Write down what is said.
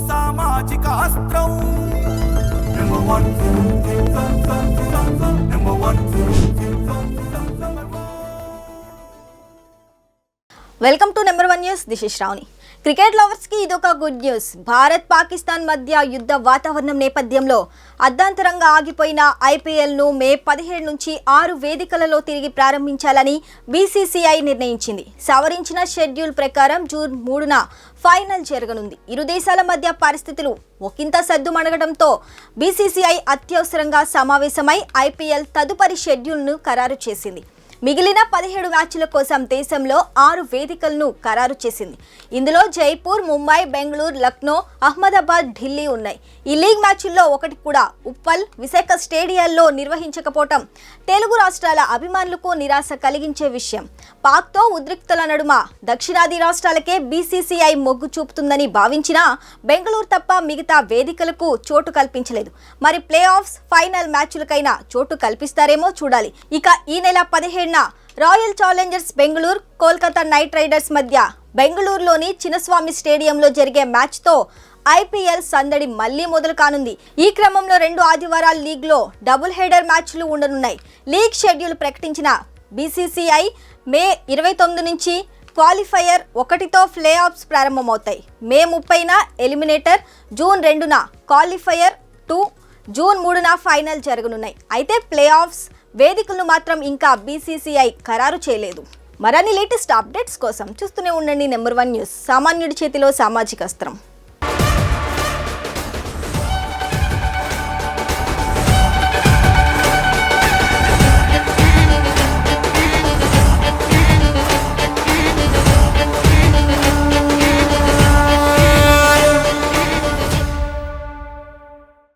సామాజిక అస్త్రం welcome to number 1 news. This is Shravani. Cricket lovers కి ఇదొక గుడ్ న్యూస్. భారత్ పాకిస్తాన్ మధ్య యుద్ధ వాతావరణం నేపథ్యంలో అర్ధాంతరంగా ఆగిపోయిన ఐపీఎల్ ను మే 17 నుంచి 6 వేదికలలో తిరిగి ప్రారంభించాలని బీసీసీఐ నిర్ణయించింది. సవరించిన షెడ్యూల్ ప్రకారం జూన్ 3న ఫైనల్ జరగనుంది. ఇరు దేశాల మధ్య పరిస్థితులు ఒకంత సద్దుమణగడంతో బీసీసీఐ అత్యవసరంగా సమావేశమై ఐపీఎల్ తదుపరి షెడ్యూల్ను ఖరారు చేసింది. మిగిలిన 17 మ్యాచ్ల కోసం దేశంలో 6 వేదికలను ఖరారు చేసింది. ఇందులో జైపూర్, ముంబై, బెంగళూరు, లక్నో, అహ్మదాబాద్, ఢిల్లీ ఉన్నాయి. ఈ లీగ్ మ్యాచ్ల్లో ఒకటి కూడా ఉప్పల్, విశాఖ స్టేడియాల్లో నిర్వహించకపోవటం తెలుగు రాష్ట్రాల అభిమానులకు నిరాశ కలిగించే విషయం. పాక్తో ఉద్రిక్తల నడుమ దక్షిణాది రాష్ట్రాలకే బీసీసీఐ మొగ్గు చూపుతుందని భావించినా బెంగళూరు తప్ప మిగతా వేదికలకు చోటు కల్పించలేదు. మరి ప్లే ఆఫ్స్, ఫైనల్ మ్యాచ్లకైనా చోటు కల్పిస్తారేమో చూడాలి. ఇక ఈ నెల 17న royal challengers Bengaluru, Kolkata knight riders మధ్య బెంగళూరులోని చిన్నస్వామి స్టేడియంలో జరిగే మ్యాచ్తో ఐపీఎల్ సందడి మళ్లీ మొదలు కానుంది. ఈ క్రమంలో 2 ఆదివారాల లీగ్లో డబుల్ హెడర్ మ్యాచ్లు ఉండనున్నాయి. లీగ్ షెడ్యూల్ ప్రకటించిన బీసీసీఐ మే 29 నుంచి క్వాలిఫైయర్ 1తో ప్లే ఆఫ్స్ ప్రారంభమవుతాయి. మే 30న ఎలిమినేటర్, జూన్ 2న క్వాలిఫైయర్ 2, జూన్ 3న ఫైనల్ జరగనున్నాయి. అయితే ప్లే ఆఫ్స్ వేదికలను మాత్రం ఇంకా బీసీసీఐ ఖరారు చేయలేదు. మరిన్ని లేటెస్ట్ అప్డేట్స్ కోసం చూస్తూనే ఉండండి నెంబర్ 1 న్యూస్. సామాన్యుడి చేతిలో సామాజిక అస్త్రం.